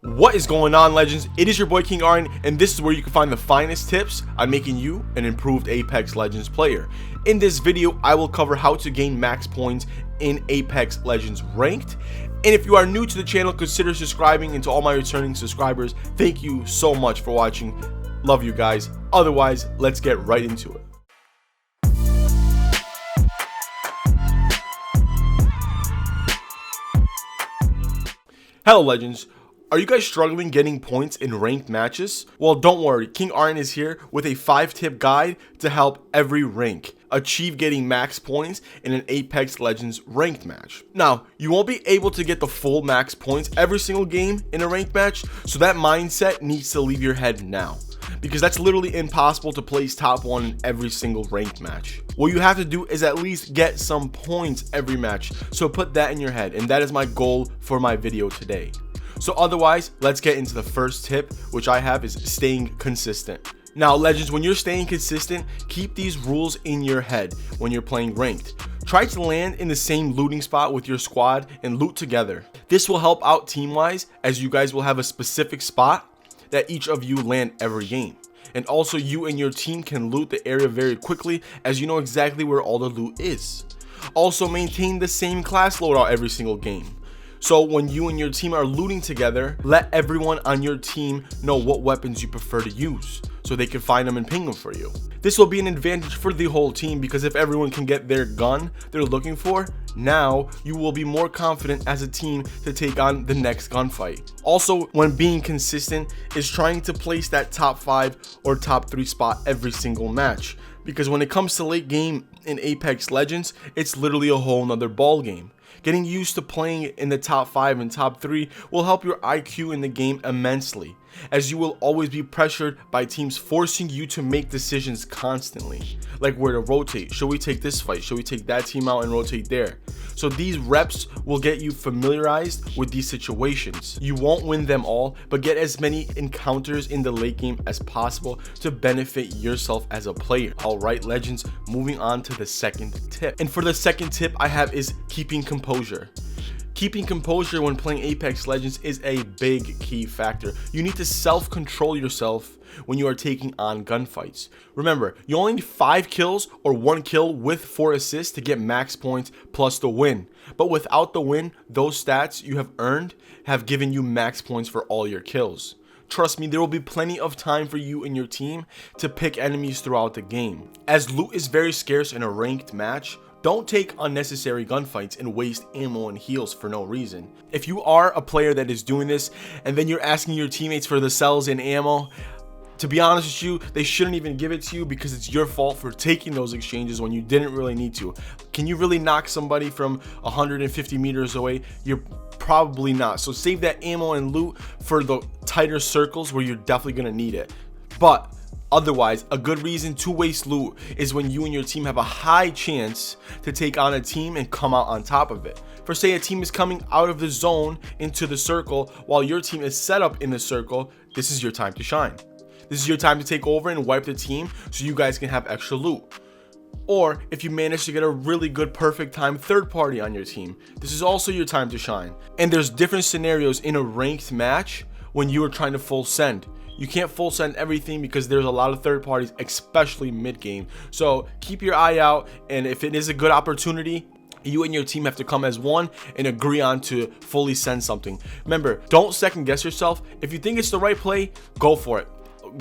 What is going on, legends? It is your boy King Arn, and this is where you can find the finest tips on making you an improved Apex Legends player. In this video, I will cover how to gain max points in Apex Legends Ranked. And if you are new to the channel, consider subscribing, and to all my returning subscribers, thank you so much for watching. Love you guys. Otherwise, let's get right into it. Hello, legends. Are you guys struggling getting points in ranked matches? Well, don't worry, King Arn is here with a 5-tip guide to help every rank achieve getting max points in an Apex Legends ranked match. Now, you won't be able to get the full max points every single game in a ranked match, so that mindset needs to leave your head now, because that's literally impossible to place top 1 in every single ranked match. What you have to do is at least get some points every match, so put that in your head, and that is my goal for my video today. So otherwise, let's get into the first tip, which I have, is staying consistent. Now, legends, when you're staying consistent, keep these rules in your head when you're playing ranked. Try to land in the same looting spot with your squad and loot together. This will help out team-wise, as you guys will have a specific spot that each of you land every game. And also, you and your team can loot the area very quickly, as you know exactly where all the loot is. Also, maintain the same class loadout every single game. So when you and your team are looting together, let everyone on your team know what weapons you prefer to use, so they can find them and ping them for you. This will be an advantage for the whole team, because if everyone can get their gun they're looking for, now you will be more confident as a team to take on the next gunfight. Also, when being consistent is trying to place that top 5 or top 3 spot every single match, because when it comes to late game in Apex Legends, it's literally a whole nother ball game. Getting used to playing in the top 5 and top 3 will help your IQ in the game immensely, as you will always be pressured by teams forcing you to make decisions constantly, like where to rotate. Should we take this fight? Should we take that team out and rotate there? So these reps will get you familiarized with these situations. You won't win them all, but get as many encounters in the late game as possible to benefit yourself as a player. Alright, legends, moving on to the second tip. And for the second tip I have is keeping composure. Keeping composure when playing Apex Legends is a big key factor. You need to self-control yourself when you are taking on gunfights. Remember, you only need 5 kills or 1 kill with 4 assists to get max points plus the win. But without the win, those stats you have earned have given you max points for all your kills. Trust me, there will be plenty of time for you and your team to pick enemies throughout the game. As loot is very scarce in a ranked match, don't take unnecessary gunfights and waste ammo and heals for no reason. If you are a player that is doing this and then you're asking your teammates for the cells and ammo, to be honest with you, they shouldn't even give it to you, because it's your fault for taking those exchanges when you didn't really need to. Can you really knock somebody from 150 meters away? You're probably not. So save that ammo and loot for the tighter circles where you're definitely going to need it. But otherwise, a good reason to waste loot is when you and your team have a high chance to take on a team and come out on top of it. For say a team is coming out of the zone into the circle while your team is set up in the circle, this is your time to shine. This is your time to take over and wipe the team so you guys can have extra loot. Or if you manage to get a really good perfect time third party on your team, this is also your time to shine. And there's different scenarios in a ranked match when you are trying to full send. You can't full send everything because there's a lot of third parties, especially mid game. So keep your eye out, and if it is a good opportunity, you and your team have to come as one and agree on to fully send something. Remember, don't second guess yourself. If you think it's the right play, go for it.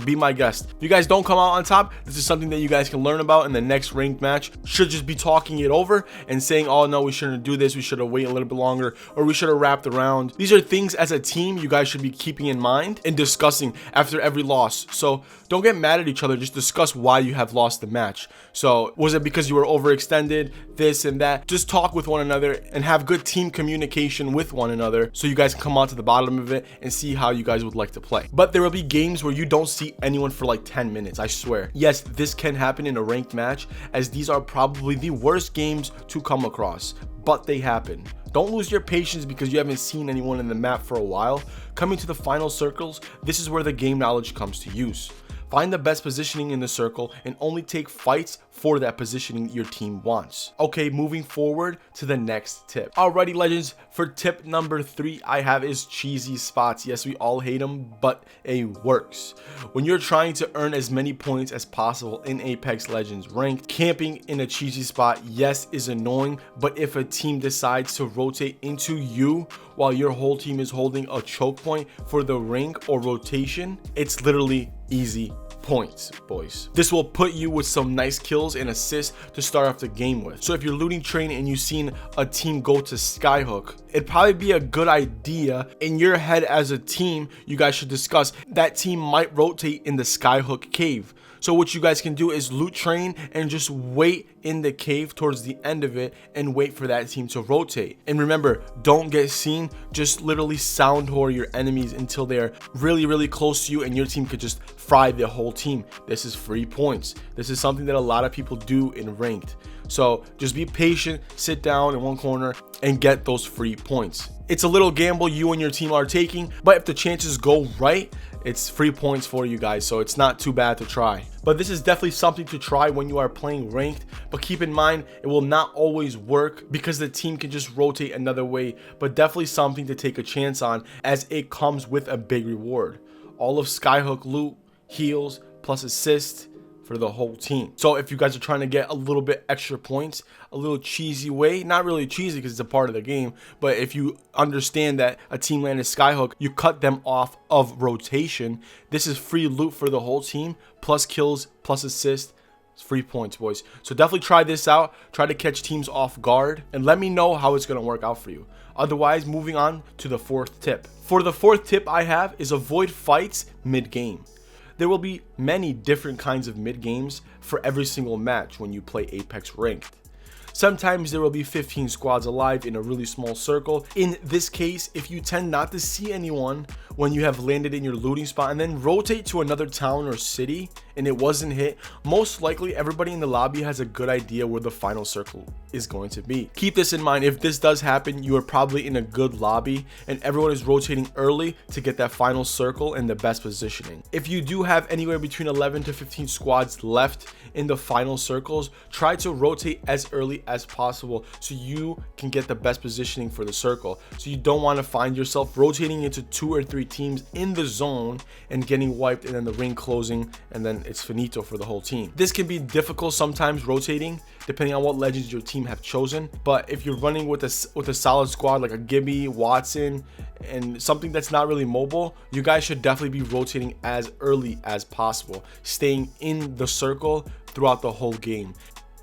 Be my guest. If you guys don't come out on top, this is something that you guys can learn about in the next ranked match. Should just be talking it over and saying, oh no, we shouldn't do this, we should have waited a little bit longer, or we should have wrapped around. These are things as a team you guys should be keeping in mind and discussing after every loss. So don't get mad at each other, just discuss why you have lost the match. So was it because you were overextended, this and that? Just talk with one another and have good team communication with one another, so you guys can come out to the bottom of it and see how you guys would like to play. But there will be games where you don't see anyone for like 10 minutes, I swear. Yes, this can happen in a ranked match, as these are probably the worst games to come across, but they happen. Don't lose your patience because you haven't seen anyone in the map for a while. Coming to the final circles, this is where the game knowledge comes to use. Find the best positioning in the circle and only take fights for that positioning your team wants. Okay, moving forward to the next tip. Alrighty, legends, for tip number 3 I have is cheesy spots. Yes, we all hate them, but it works. When you're trying to earn as many points as possible in Apex Legends Ranked, camping in a cheesy spot, yes, is annoying, but if a team decides to rotate into you while your whole team is holding a choke point for the rank or rotation, it's literally easy points, boys. This will put you with some nice kills and assists to start off the game with. So if you're looting train and you've seen a team go to Skyhook, it'd probably be a good idea in your head as a team. You guys should discuss that team might rotate in the Skyhook cave. So what you guys can do is loot train and just wait in the cave towards the end of it and wait for that team to rotate. And remember, don't get seen. Just literally sound whore your enemies until they're really close to you and your team could just fry the whole team. This is free points. This is something that a lot of people do in ranked. So just be patient, sit down in one corner and get those free points. It's a little gamble you and your team are taking, but if the chances go right, it's free points for you guys, so it's not too bad to try. But this is definitely something to try when you are playing ranked, but keep in mind it will not always work because the team can just rotate another way, but definitely something to take a chance on as it comes with a big reward. All of Skyhook loot, heals, plus assist for the whole team. So if you guys are trying to get a little bit extra points, a little cheesy way, not really cheesy because it's a part of the game, but if you understand that a team landed Skyhook, you cut them off of rotation, this is free loot for the whole team, plus kills, plus assist. It's free points, boys. So definitely try this out. Try to catch teams off guard and let me know how it's going to work out for you. Otherwise, moving on to the 4th tip. For the 4th tip I have is avoid fights mid-game. There will be many different kinds of mid games for every single match when you play Apex Ranked. Sometimes there will be 15 squads alive in a really small circle. In this case, if you tend not to see anyone when you have landed in your looting spot and then rotate to another town or city and it wasn't hit, most likely everybody in the lobby has a good idea where the final circle is going to be. Keep this in mind. If this does happen, you are probably in a good lobby and everyone is rotating early to get that final circle and the best positioning. If you do have anywhere between 11 to 15 squads left in the final circles, try to rotate as early as possible so you can get the best positioning for the circle. So you don't want to find yourself rotating into 2 or 3 teams in the zone and getting wiped and then the ring closing and then it's finito for the whole team. This can be difficult sometimes rotating depending on what legends your team have chosen, but if you're running with a solid squad like a Gibby, Watson, and something that's not really mobile, you guys should definitely be rotating as early as possible, staying in the circle throughout the whole game,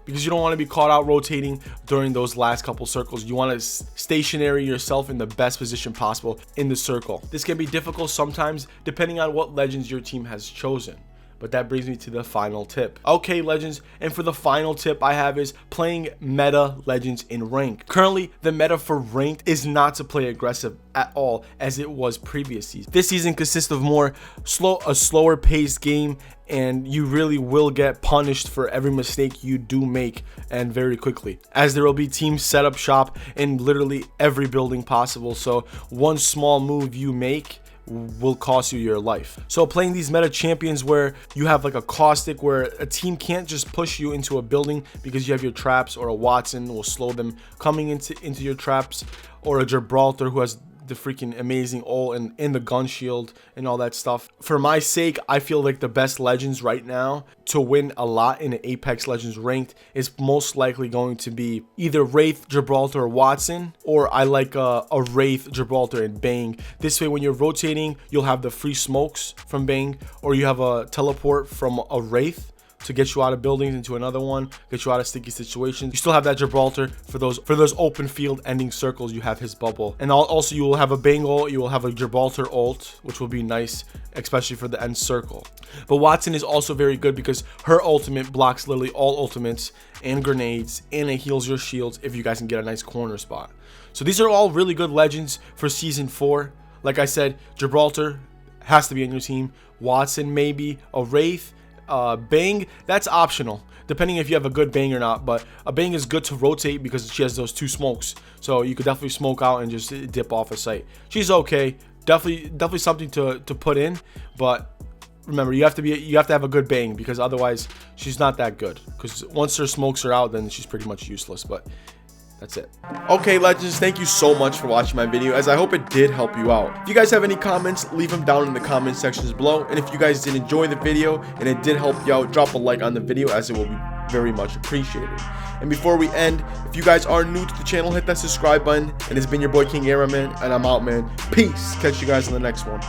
because you don't want to be caught out rotating during those last couple circles. You want to stationary yourself in the best position possible in the circle. This can be difficult sometimes depending on what legends your team has chosen. But that brings me to the final tip. Okay, legends, and for the final tip I have is playing meta legends in ranked. Currently, the meta for ranked is not to play aggressive at all as it was previous season. This season consists of a slower paced game, and you really will get punished for every mistake you do make, and very quickly, as there will be teams set up shop in literally every building possible. So one small move you make will cost you your life. So playing these meta champions where you have like a caustic, where a team can't just push you into a building because you have your traps, or a Watson will slow them coming into your traps, or a Gibraltar who has the freaking amazing ult and in the gun shield and all that stuff. For my sake, I feel like the best legends right now to win a lot in an Apex Legends ranked is most likely going to be either Wraith, Gibraltar, or Watson, or I like a Wraith, Gibraltar, and Bang. This way when you're rotating, you'll have the free smokes from Bang, or you have a teleport from a Wraith to get you out of buildings into another one, get you out of sticky situations. You still have that Gibraltar for those open field ending circles. You have his bubble, and also you will have a Bang ult, you will have a Gibraltar ult, which will be nice, especially for the end circle. But Watson is also very good because her ultimate blocks literally all ultimates and grenades, and it heals your shields if you guys can get a nice corner spot. So these are all really good legends for season 4. Like I said, Gibraltar has to be on your team. Watson, maybe a Wraith. Bang, that's optional depending if you have a good Bang or not, but a Bang is good to rotate because she has those 2 smokes, so you could definitely smoke out and just dip off a site. She's okay, definitely something to put in, but remember, you have to have a good bang, because otherwise she's not that good. Because once her smokes are out, then she's pretty much useless. But that's it. Okay, legends, thank you so much for watching my video, as I hope it did help you out. If you guys have any comments, leave them down in the comment sections below. And if you guys did enjoy the video and it did help you out, drop a like on the video, as it will be very much appreciated. And before we end, if you guys are new to the channel, hit that subscribe button. And it's been your boy King Airman, and I'm out, man. Peace. Catch you guys in the next one.